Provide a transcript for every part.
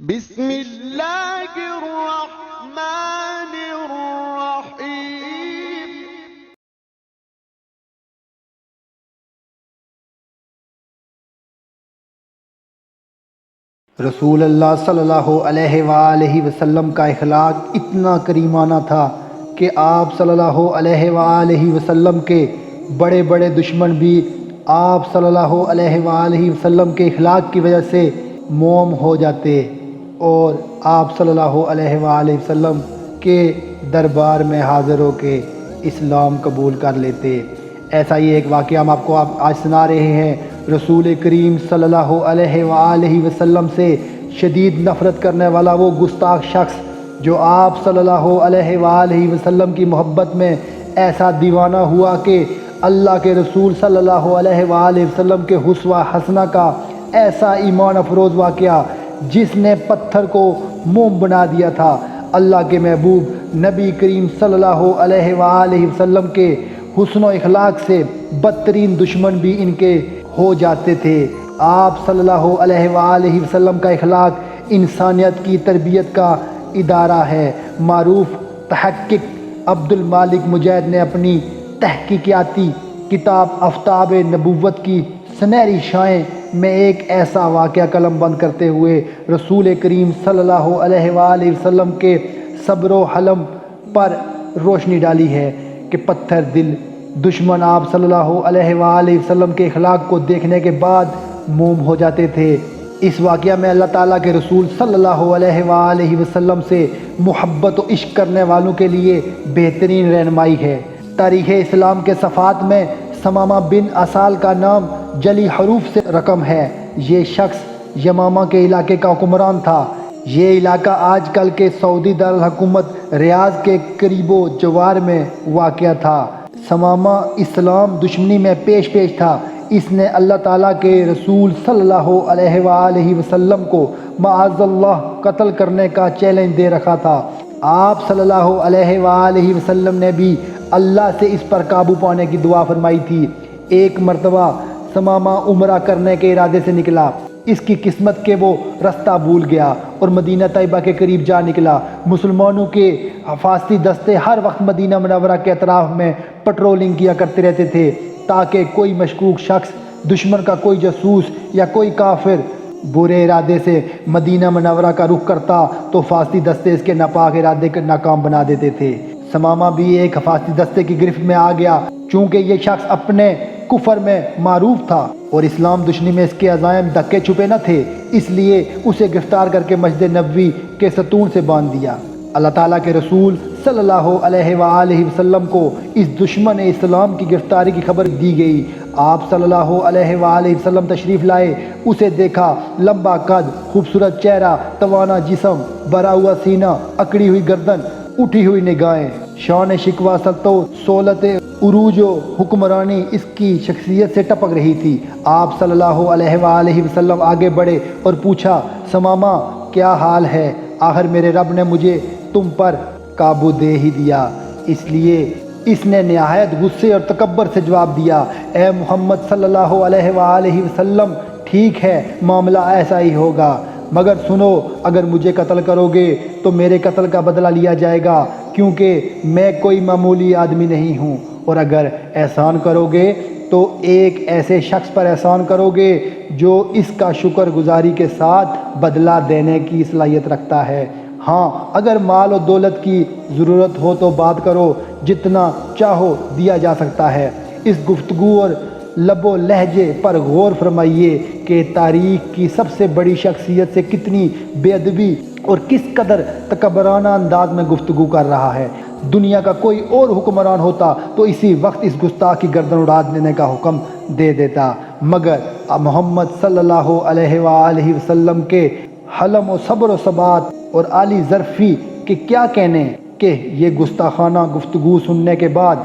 بسم اللہ الرحمن الرحیم۔ رسول اللہ صلی اللہ علیہ وآلہ وسلم کا اخلاق اتنا کریمانہ تھا کہ آپ صلی اللہ علیہ وآلہ وسلم کے بڑے بڑے دشمن بھی آپ صلی اللہ علیہ وآلہ وسلم کے اخلاق کی وجہ سے موم ہو جاتے اور آپ صلی اللہ علیہ وآلہ وسلم کے دربار میں حاضر ہو کے اسلام قبول کر لیتے۔ ایسا ہی ایک واقعہ ہم آپ کو آج سنا رہے ہیں۔ رسول کریم صلی اللہ علیہ وآلہ وسلم سے شدید نفرت کرنے والا وہ گستاخ شخص جو آپ صلی اللہ علیہ وآلہ وسلم کی محبت میں ایسا دیوانہ ہوا کہ اللہ کے رسول صلی اللہ علیہ وآلہ وسلم کے اسوہ حسنہ کا ایسا ایمان افروز واقعہ جس نے پتھر کو موم بنا دیا تھا۔ اللہ کے محبوب نبی کریم صلی اللہ علیہ وآلہ وسلم کے حسن و اخلاق سے بدترین دشمن بھی ان کے ہو جاتے تھے۔ آپ صلی اللہ علیہ وآلہ وسلم کا اخلاق انسانیت کی تربیت کا ادارہ ہے۔ معروف تحقیق عبد المالک مجید نے اپنی تحقیقاتی کتاب آفتاب نبوت کی سنہری شائیں میں ایک ایسا واقعہ قلم بند کرتے ہوئے رسول کریم صلی اللہ علیہ وآلہ وسلم کے صبر و حلم پر روشنی ڈالی ہے کہ پتھر دل دشمن آپ صلی اللہ علیہ وآلہ وسلم کے اخلاق کو دیکھنے کے بعد موم ہو جاتے تھے۔ اس واقعہ میں اللہ تعالیٰ کے رسول صلی اللہ علیہ وآلہ وسلم سے محبت و عشق کرنے والوں کے لیے بہترین رہنمائی ہے۔ تاریخ اسلام کے صفحات میں ثمامہ بن اسال کا نام جلی حروف سے رقم ہے۔ یہ شخص یمامہ کے علاقے کا حکمران تھا۔ یہ علاقہ آج کل کے سعودی دارالحکومت ریاض کے قریب و جوار میں واقع تھا۔ ثمامہ اسلام دشمنی میں پیش تھا۔ اس نے اللہ تعالیٰ کے رسول صلی اللہ علیہ وآلہ وسلم کو معاذ اللہ قتل کرنے کا چیلنج دے رکھا تھا۔ آپ صلی اللہ علیہ وآلہ وسلم نے بھی اللہ سے اس پر قابو پانے کی دعا فرمائی تھی۔ ایک مرتبہ ثمامہ عمرہ کرنے کے ارادے سے نکلا۔ اس کی قسمت کہ وہ رستہ بھول گیا اور مدینہ طیبہ کے قریب جا نکلا۔ مسلمانوں کے حفاظتی دستے ہر وقت مدینہ منورہ کے اطراف میں پٹرولنگ کیا کرتے رہتے تھے تاکہ کوئی مشکوک شخص، دشمن کا کوئی جاسوس یا کوئی کافر برے ارادے سے مدینہ منورہ کا رخ کرتا تو حفاظتی دستے اس کے ناپاک ارادے کو ناکام بنا دیتے تھے۔ ثمامہ بھی ایک حفاظتی دستے کی گرفت میں آ گیا۔ چونکہ یہ شخص اپنے کفر میں معروف تھا اور اسلام دشمنی میں اس کے عزائم دھکے چھپے نہ تھے، اس لیے اسے گرفتار کر کے مسجد نبوی کے ستون سے باندھ دیا۔ اللہ تعالیٰ کے رسول صلی اللہ علیہ وآلہ وسلم کو اس دشمن اسلام کی گرفتاری کی خبر دی گئی۔ آپ صلی اللہ علیہ وآلہ وسلم تشریف لائے۔ اسے دیکھا، لمبا قد، خوبصورت چہرہ، توانا جسم، بھرا ہوا سینہ، اکڑی ہوئی گردن، اٹھی ہوئی نگاہیں، شان شکوہ سلطو سہولت عروج و حکمرانی اس کی شخصیت سے ٹپک رہی تھی۔ آپ صلی اللہ علیہ وآلہ وسلم آگے بڑھے اور پوچھا، ثمامہ کیا حال ہے؟ آخر میرے رب نے مجھے تم پر قابو دے ہی دیا۔ اس لیے اس نے نہایت غصے اور تکبر سے جواب دیا، اے محمد صلی اللہ علیہ وآلہ وسلم، ٹھیک ہے معاملہ ایسا ہی ہوگا، مگر سنو، اگر مجھے قتل کرو گے تو میرے قتل کا بدلہ لیا جائے گا، کیونکہ میں کوئی معمولی آدمی نہیں ہوں، اور اگر احسان کرو گے تو ایک ایسے شخص پر احسان کرو گے جو اس کا شکر گزاری کے ساتھ بدلہ دینے کی صلاحیت رکھتا ہے۔ ہاں، اگر مال و دولت کی ضرورت ہو تو بات کرو، جتنا چاہو دیا جا سکتا ہے۔ اس گفتگو اور لب و لہجے پر غور فرمائیے کہ تاریخ کی سب سے بڑی شخصیت سے کتنی بے ادبی اور کس قدر تکبرانہ انداز میں گفتگو کر رہا ہے۔ دنیا کا کوئی اور حکمران ہوتا تو اسی وقت اس گستاخ کی گردن اڑا دینے کا حکم دے دیتا، مگر محمد صلی اللہ علیہ وآلہ وسلم کے حلم و صبر و ثبات اور عالی ظرفی کے کیا کہنے کہ یہ گستاخانہ گفتگو سننے کے بعد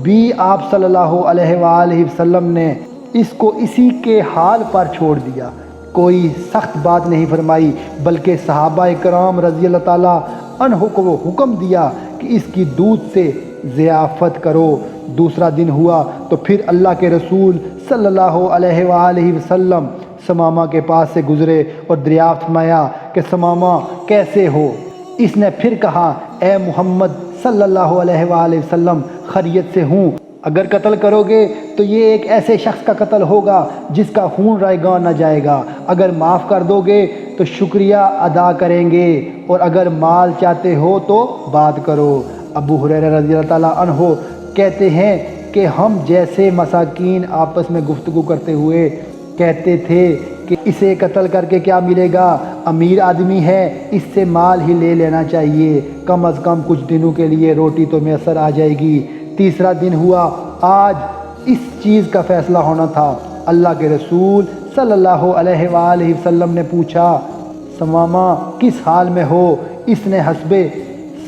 بھی آپ صلی اللہ علیہ وآلہ وسلم نے اس کو اسی کے حال پر چھوڑ دیا، کوئی سخت بات نہیں فرمائی، بلکہ صحابہ کرام رضی اللہ تعالیٰ عنہ کو حکم دیا کہ اس کی دودھ سے ضیافت کرو۔ دوسرا دن ہوا تو پھر اللہ کے رسول صلی اللہ علیہ وآلہ وسلم ثمامہ کے پاس سے گزرے اور دریافت فرمایا کہ ثمامہ کیسے ہو؟ اس نے پھر کہا اے محمد صلی اللہ علیہ وآلہ وسلم خیریت سے ہوں، اگر قتل کرو گے تو یہ ایک ایسے شخص کا قتل ہوگا جس کا خون رائگاں نہ جائے گا، اگر معاف کر دو گے تو شکریہ ادا کریں گے، اور اگر مال چاہتے ہو تو بات کرو۔ ابو ہریرہ رضی اللہ تعالیٰ عنہ کہتے ہیں کہ ہم جیسے مساکین آپس میں گفتگو کرتے ہوئے کہتے تھے کہ اسے قتل کر کے کیا ملے گا، امیر آدمی ہے، اس سے مال ہی لے لینا چاہیے، کم از کم کچھ دنوں کے لیے روٹی تو میسر آ جائے گی۔ تیسرا دن ہوا، آج اس چیز کا فیصلہ ہونا تھا۔ اللہ کے رسول صلی اللہ علیہ وآلہ وسلم نے پوچھا ثمامہ کس حال میں ہو؟ اس نے حسب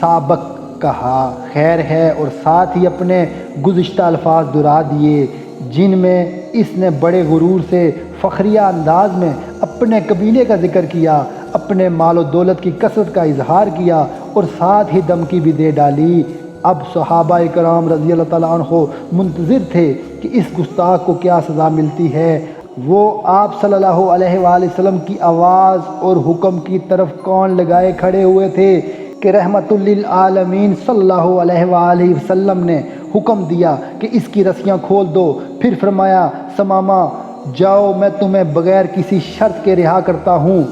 سابق کہا خیر ہے، اور ساتھ ہی اپنے گزشتہ الفاظ دہرا دیے جن میں اس نے بڑے غرور سے فخریہ انداز میں اپنے قبیلے کا ذکر کیا، اپنے مال و دولت کی کثرت کا اظہار کیا، اور ساتھ ہی دھمکی بھی دے ڈالی۔ اب صحابہ کرام رضی اللہ تعالیٰ عنہ منتظر تھے کہ اس گستاخ کو کیا سزا ملتی ہے۔ وہ آپ صلی اللہ علیہ وآلہ وسلم کی آواز اور حکم کی طرف کان لگائے کھڑے ہوئے تھے کہ رحمت للعالمین صلی اللہ علیہ وآلہ وسلم نے حکم دیا کہ اس کی رسیاں کھول دو، پھر فرمایا ثمامہ جاؤ، میں تمہیں بغیر کسی شرط کے رہا کرتا ہوں۔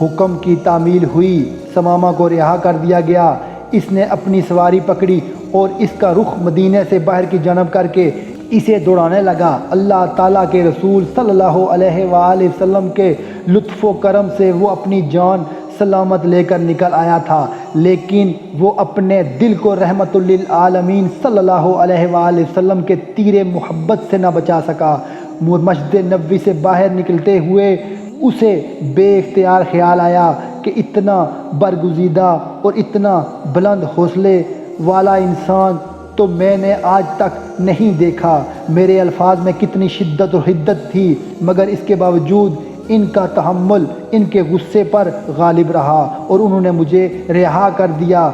حکم کی تعمیل ہوئی، ثمامہ کو رہا کر دیا گیا۔ اس نے اپنی سواری پکڑی اور اس کا رخ مدینہ سے باہر کی جانب کر کے اسے دوڑانے لگا۔ اللہ تعالیٰ کے رسول صلی اللہ علیہ وآلہ وسلم کے لطف و کرم سے وہ اپنی جان سلامت لے کر نکل آیا تھا، لیکن وہ اپنے دل کو رحمت للعالمین صلی اللہ علیہ وآلہ وسلم کے تیر محبت سے نہ بچا سکا۔ مسجد نبوی سے باہر نکلتے ہوئے اسے بے اختیار خیال آیا کہ اتنا برگزیدہ اور اتنا بلند حوصلے والا انسان تو میں نے آج تک نہیں دیکھا۔ میرے الفاظ میں کتنی شدت اور حدت تھی، مگر اس کے باوجود ان کا تحمل ان کے غصے پر غالب رہا اور انہوں نے مجھے رہا کر دیا۔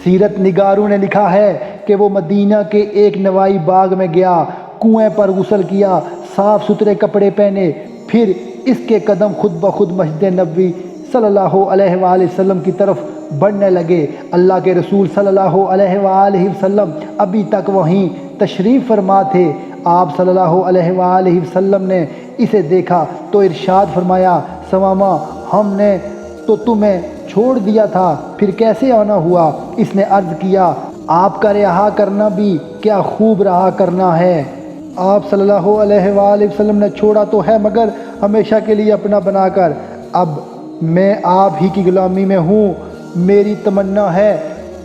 سیرت نگاروں نے لکھا ہے کہ وہ مدینہ کے ایک نوائی باغ میں گیا، کنویں پر غسل کیا، صاف ستھرے کپڑے پہنے، پھر اس کے قدم خود بخود مسجد نبوی صلی اللہ علیہ وآلہ وسلم کی طرف بڑھنے لگے۔ اللہ کے رسول صلی اللہ علیہ وآلہ وسلم ابھی تک وہیں تشریف فرما تھے۔ آپ صلی اللہ علیہ وآلہ وسلم نے اسے دیکھا تو ارشاد فرمایا ثمامہ ہم نے تو تمہیں چھوڑ دیا تھا، پھر کیسے آنا ہوا؟ اس نے عرض کیا آپ کا رہا کرنا بھی کیا خوب رہا کرنا ہے۔ آپ صلی اللہ علیہ وآلہ وسلم نے چھوڑا تو ہے مگر ہمیشہ کے لیے اپنا بنا کر، اب میں آپ ہی کی غلامی میں ہوں۔ میری تمنا ہے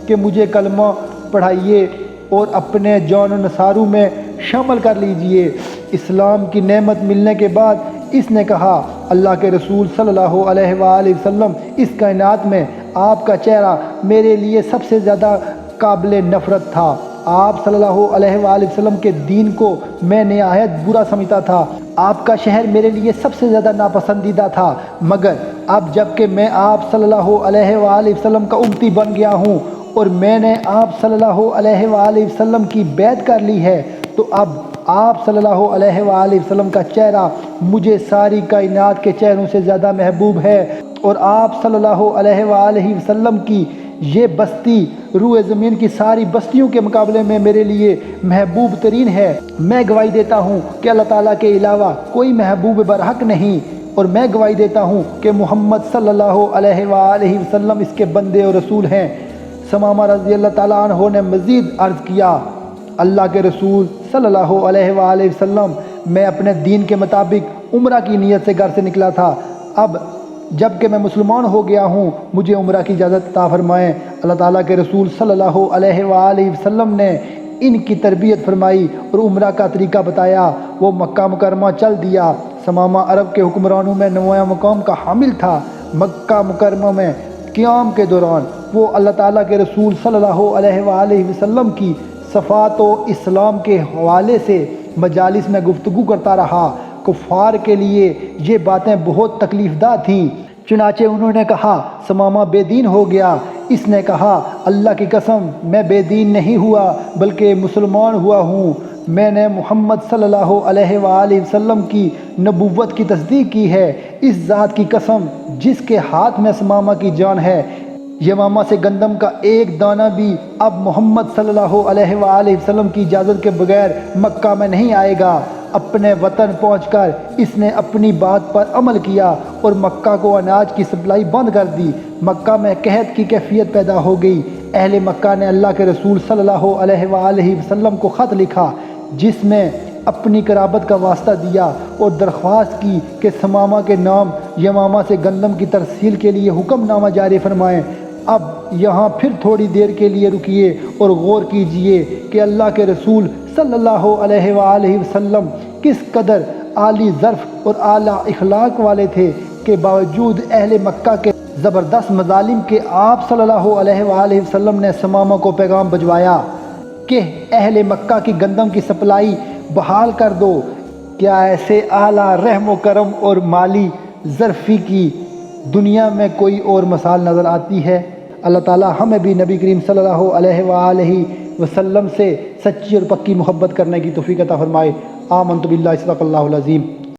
کہ مجھے کلمہ پڑھائیے اور اپنے جان و نثاروں میں شامل کر لیجئے۔ اسلام کی نعمت ملنے کے بعد اس نے کہا اللہ کے رسول صلی اللہ علیہ وآلہ وسلم اس کائنات میں آپ کا چہرہ میرے لیے سب سے زیادہ قابل نفرت تھا۔ آپ صلی اللہ علیہ وآلہ وسلم کے دین کو میں نہایت برا سمجھتا تھا۔ آپ کا شہر میرے لیے سب سے زیادہ ناپسندیدہ تھا، مگر اب جب کہ میں آپ صلی اللہ علیہ وآلہ وسلم کا امتی بن گیا ہوں اور میں نے آپ صلی اللہ علیہ وآلہ وسلم کی بیعت کر لی ہے، تو اب آپ صلی اللہ علیہ وآلہ وسلم کا چہرہ مجھے ساری کائنات کے چہروں سے زیادہ محبوب ہے، اور آپ صلی اللہ علیہ وآلہ وسلم کی یہ بستی روئے زمین کی ساری بستیوں کے مقابلے میں میرے لیے محبوب ترین ہے۔ میں گواہی دیتا ہوں کہ اللہ تعالیٰ کے علاوہ کوئی محبوب برحق نہیں، اور میں گواہی دیتا ہوں کہ محمد صلی اللہ علیہ وآلہ وسلم اس کے بندے اور رسول ہیں۔ ثمامہ رضی اللہ تعالیٰ عنہ نے مزید عرض کیا اللہ کے رسول صلی اللہ علیہ وآلہ وسلم میں اپنے دین کے مطابق عمرہ کی نیت سے گھر سے نکلا تھا، اب جب کہ میں مسلمان ہو گیا ہوں مجھے عمرہ کی اجازت عطا فرمائیں۔ اللہ تعالیٰ کے رسول صلی اللہ علیہ وآلہ وسلم نے ان کی تربیت فرمائی اور عمرہ کا طریقہ بتایا۔ وہ مکہ مکرمہ چل دیا۔ ثمامہ عرب کے حکمرانوں میں نمایاں مقام کا حامل تھا۔ مکہ مکرمہ میں قیام کے دوران وہ اللہ تعالیٰ کے رسول صلی اللہ علیہ وآلہ وسلم کی صفات و اسلام کے حوالے سے مجالس میں گفتگو کرتا رہا۔ کفار کے لیے یہ باتیں بہت تکلیف دہ تھیں، چنانچہ انہوں نے کہا ثمامہ بے دین ہو گیا۔ اس نے کہا اللہ کی قسم میں بے دین نہیں ہوا بلکہ مسلمان ہوا ہوں۔ میں نے محمد صلی اللہ علیہ وآلہ وسلم کی نبوت کی تصدیق کی ہے۔ اس ذات کی قسم جس کے ہاتھ میں ثمامہ کی جان ہے، یمامہ سے گندم کا ایک دانہ بھی اب محمد صلی اللہ علیہ وآلہ وسلم کی اجازت کے بغیر مکہ میں نہیں آئے گا۔ اپنے وطن پہنچ کر اس نے اپنی بات پر عمل کیا اور مکہ کو اناج کی سپلائی بند کر دی۔ مکہ میں قحط کی کیفیت پیدا ہو گئی۔ اہل مکہ نے اللہ کے رسول صلی اللہ علیہ وآلہ وسلم کو خط لکھا، جس میں اپنی قرابت کا واسطہ دیا اور درخواست کی کہ ثمامہ کے نام یمامہ سے گندم کی ترسیل کے لیے حکم نامہ جاری فرمائیں۔ اب یہاں پھر تھوڑی دیر کے لیے رکیے اور غور کیجئے کہ اللہ کے رسول صلی اللہ علیہ وآلہ وسلم کس قدر عالی ظرف اور اعلیٰ اخلاق والے تھے کہ باوجود اہل مکہ کے زبردست مظالم کے آپ صلی اللہ علیہ وآلہ وسلم نے ثمامہ کو پیغام بھجوایا کہ اہل مکہ کی گندم کی سپلائی بحال کر دو۔ کیا ایسے اعلیٰ رحم و کرم اور مالی ظرفی کی دنیا میں کوئی اور مثال نظر آتی ہے؟ اللہ تعالی ہمیں بھی نبی کریم صلی اللہ علیہ وآلہ وسلم سے سچی اور پکی محبت کرنے کی توفیق عطا فرمائے۔ آمنت باللہ، صدق اللہ العظیم۔